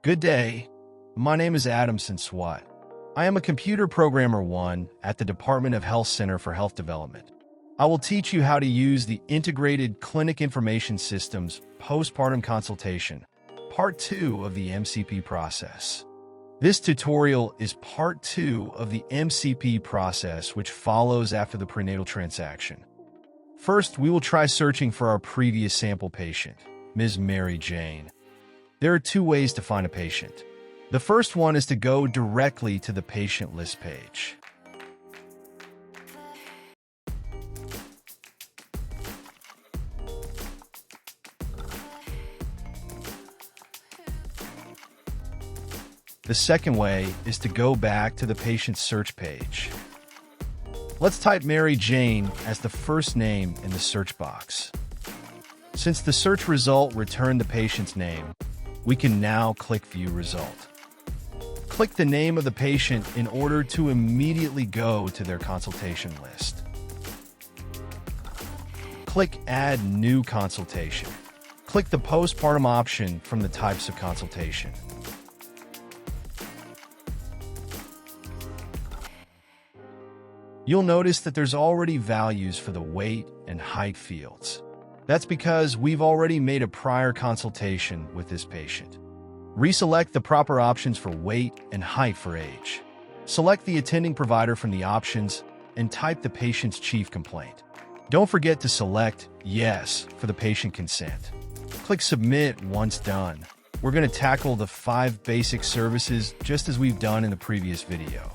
Good day. My name is Adamson Swat. I am a computer programmer 1 at the Department of Health Center for Health Development. I will teach you how to use the Integrated Clinic Information Systems Postpartum Consultation, Part 2 of the MCP process. This tutorial is Part 2 of the MCP process, which follows after the prenatal transaction. First, we will try searching for our previous sample patient, Ms. Mary Jane. There are 2 ways to find a patient. The first one is to go directly to the patient list page. The second way is to go back to the patient search page. Let's type Mary Jane as the first name in the search box. Since the search result returned the patient's name, we can now click View Result. Click the name of the patient in order to immediately go to their consultation list. Click Add New Consultation. Click the postpartum option from the types of consultation. You'll notice that there's already values for the weight and height fields. That's because we've already made a prior consultation with this patient. Reselect the proper options for weight and height for age. Select the attending provider from the options and type the patient's chief complaint. Don't forget to select Yes for the patient consent. Click Submit once done. We're going to tackle the 5 basic services just as we've done in the previous video.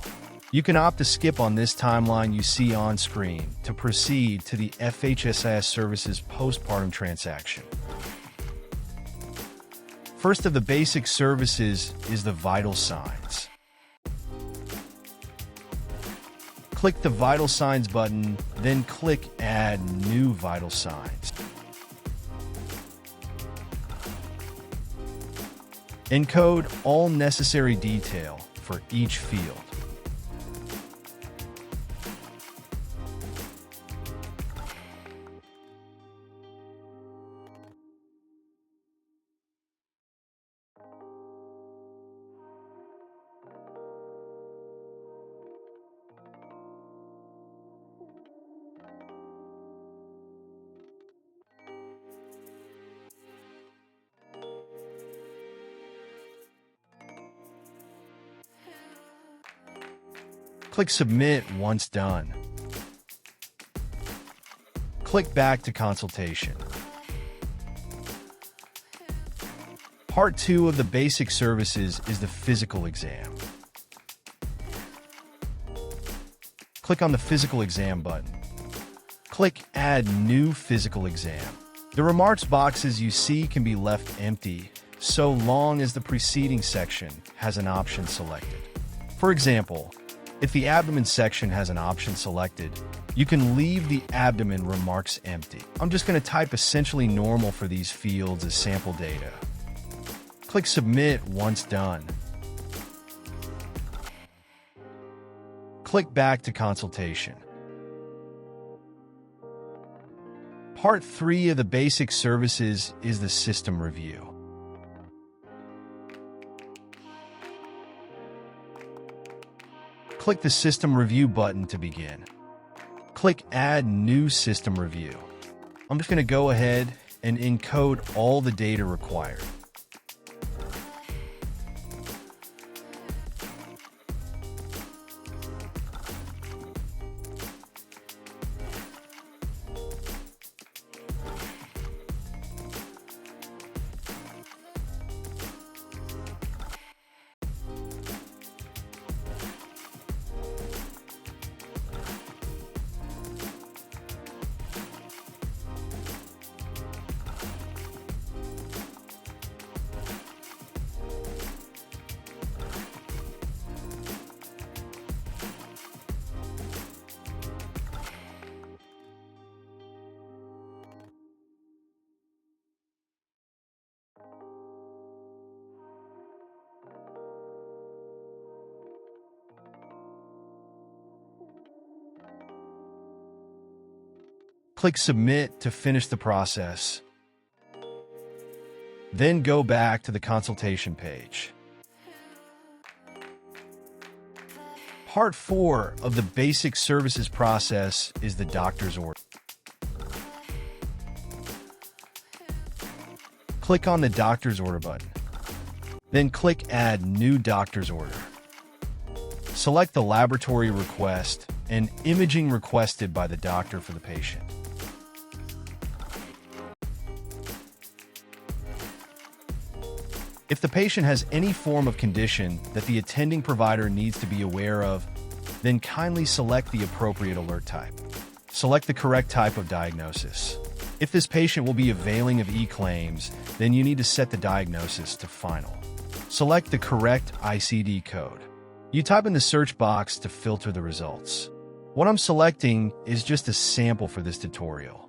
You can opt to skip on this timeline you see on screen to proceed to the DOH-CHD services postpartum transaction. First of the basic services is the vital signs. Click the vital signs button, then click Add New Vital Signs. Encode all necessary detail for each field. Click Submit once done. Click back to consultation. Part 2 of the basic services is the physical exam. Click on the physical exam button. Click Add New Physical Exam. The remarks boxes you see can be left empty so long as the preceding section has an option selected. For example, if the abdomen section has an option selected, you can leave the abdomen remarks empty. I'm just going to type essentially normal for these fields as sample data. Click Submit once done. Click back to consultation. Part 3 of the basic services is the system review. Click the System Review button to begin. Click Add New System Review. I'm just going to go ahead and encode all the data required. Click Submit to finish the process. Then go back to the consultation page. Part 4 of the basic services process is the doctor's order. Click on the doctor's order button. Then click Add New Doctor's Order. Select the laboratory request and imaging requested by the doctor for the patient. If the patient has any form of condition that the attending provider needs to be aware of, then kindly select the appropriate alert type. Select the correct type of diagnosis. If this patient will be availing of e-claims, then you need to set the diagnosis to final. Select the correct ICD code. You type in the search box to filter the results. What I'm selecting is just a sample for this tutorial.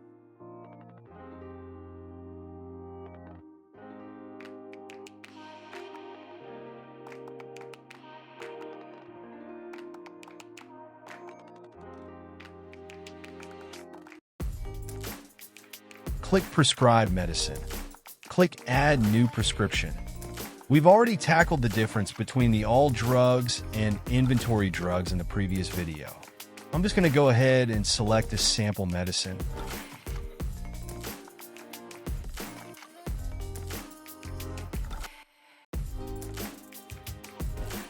Click Prescribe Medicine. Click Add New Prescription. We've already tackled the difference between the all drugs and inventory drugs in the previous video. I'm just going to go ahead and select a sample medicine.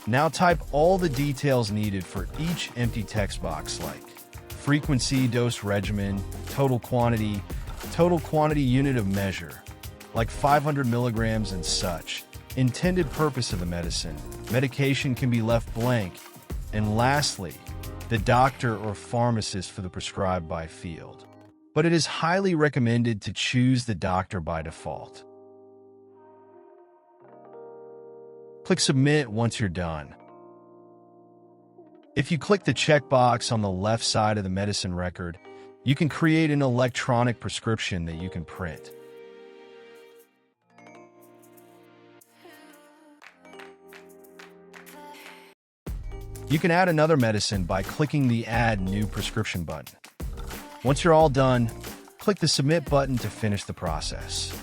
Now type all the details needed for each empty text box like frequency, dose regimen, total quantity unit of measure, like 500 milligrams and such, intended purpose of the medicine, medication can be left blank, and lastly, the doctor or pharmacist for the prescribed by field. But it is highly recommended to choose the doctor by default. Click Submit once you're done. If you click the checkbox on the left side of the medicine record, you can create an electronic prescription that you can print. You can add another medicine by clicking the Add New Prescription button. Once you're all done, click the Submit button to finish the process.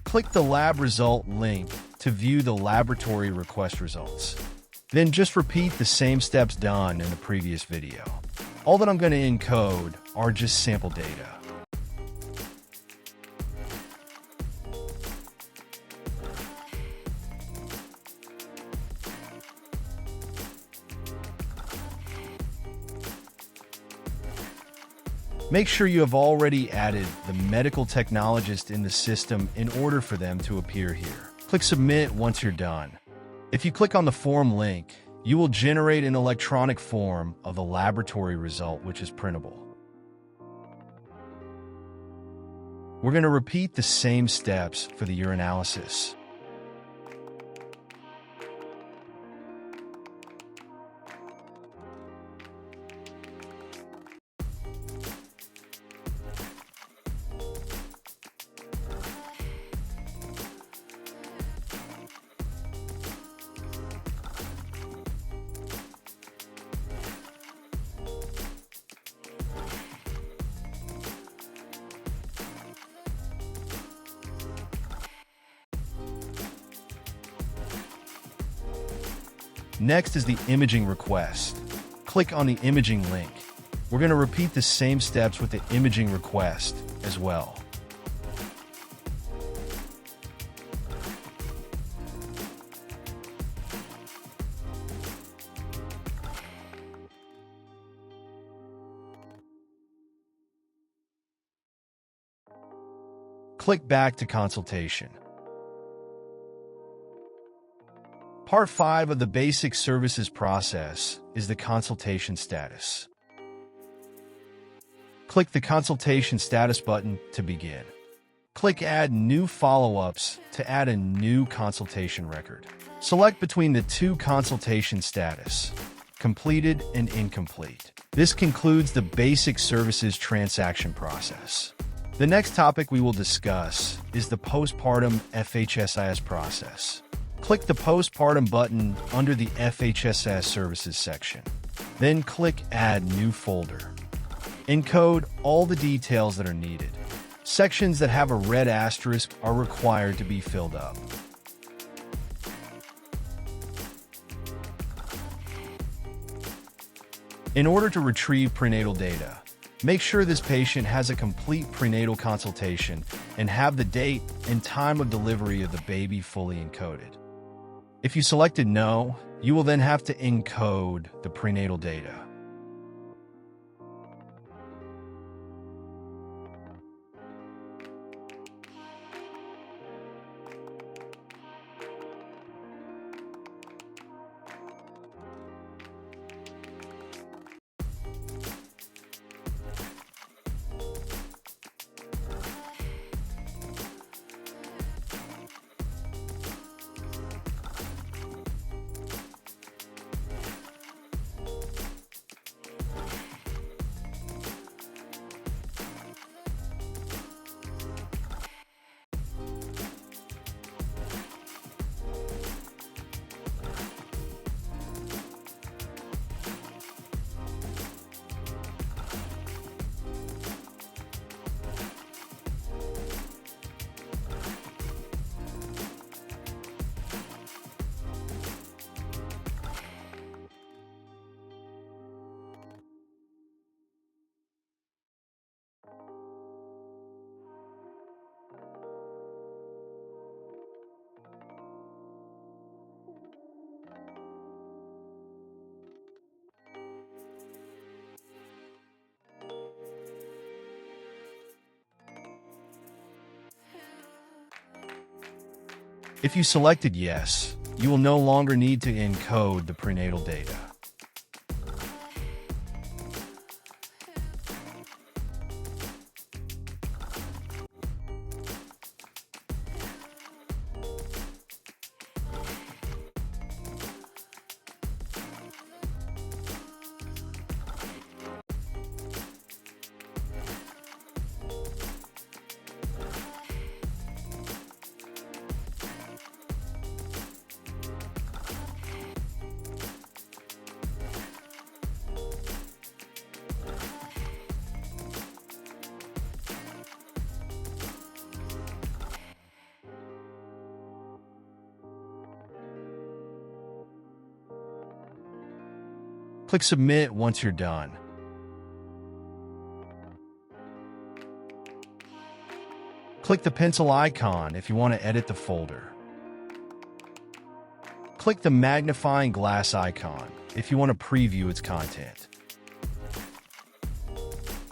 Click the lab result link to view the laboratory request results. Then just repeat the same steps done in the previous video. All that I'm going to encode are just sample data. Make sure you have already added the medical technologist in the system in order for them to appear here. Click Submit once you're done. If you click on the form link, you will generate an electronic form of the laboratory result, which is printable. We're going to repeat the same steps for the urinalysis. Next is the imaging request. Click on the imaging link. We're going to repeat the same steps with the imaging request as well. Click back to consultation. Part 5 of the basic services process is the consultation status. Click the consultation status button to begin. Click Add New Follow-ups to add a new consultation record. Select between the two consultation status, completed and incomplete. This concludes the basic services transaction process. The next topic we will discuss is the postpartum FHSIS process. Click the Postpartum button under the FHSIS Services section. Then click Add New Folder. Encode all the details that are needed. Sections that have a red asterisk are required to be filled up. In order to retrieve prenatal data, make sure this patient has a complete prenatal consultation and have the date and time of delivery of the baby fully encoded. If you selected No, you will then have to encode the prenatal data. If you selected Yes, you will no longer need to encode the prenatal data. Click Submit once you're done. Click the pencil icon if you want to edit the folder. Click the magnifying glass icon if you want to preview its content.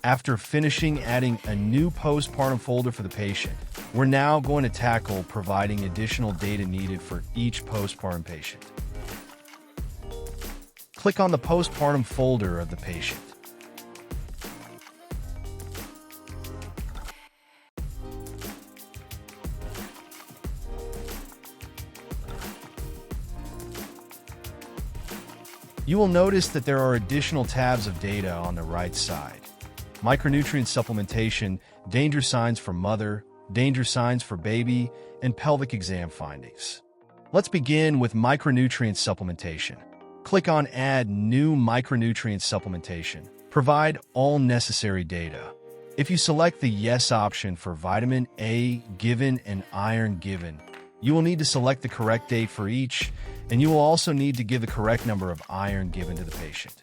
After finishing adding a new postpartum folder for the patient, we're now going to tackle providing additional data needed for each postpartum patient. Click on the postpartum folder of the patient. You will notice that there are additional tabs of data on the right side. Micronutrient supplementation, danger signs for mother, danger signs for baby, and pelvic exam findings. Let's begin with micronutrient supplementation. Click on Add New Micronutrient Supplementation. Provide all necessary data. If you select the Yes option for vitamin A given and iron given, you will need to select the correct date for each, and you will also need to give the correct number of iron given to the patient.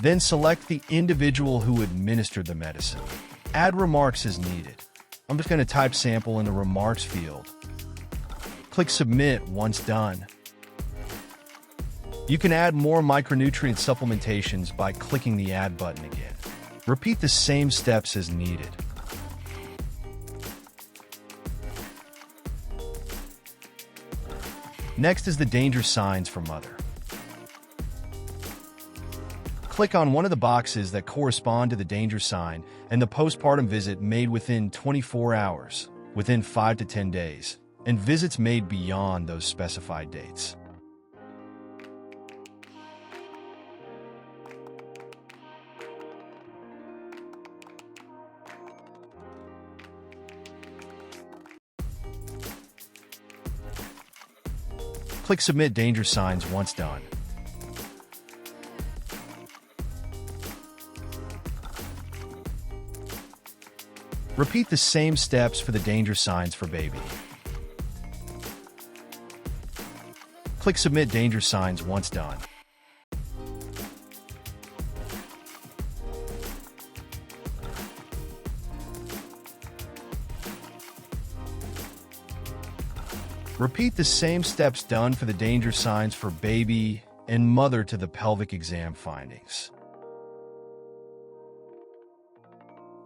Then select the individual who administered the medicine. Add remarks as needed. I'm just going to type sample in the remarks field. Click Submit once done. You can add more micronutrient supplementations by clicking the Add button again. Repeat the same steps as needed. Next is the danger signs for mother. Click on one of the boxes that correspond to the danger sign and the postpartum visit made within 24 hours, within 5 to 10 days, and visits made beyond those specified dates. Click Submit Danger Signs once done. Repeat the same steps for the danger signs for baby. Click Submit Danger Signs once done. Repeat the same steps done for the danger signs for baby and mother to the pelvic exam findings.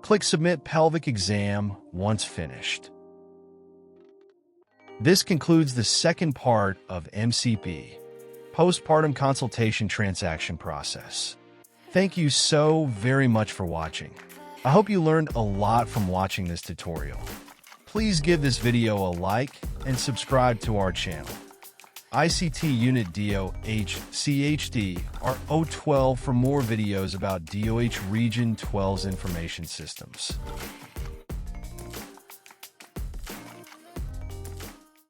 Click Submit Pelvic Exam once finished. This concludes the second part of MCP Postpartum Consultation Transaction Process. Thank you so very much for watching. I hope you learned a lot from watching this tutorial. Please give this video a like and subscribe to our channel. ICT Unit DOH-CHD R012 for more videos about DOH Region 12's information systems.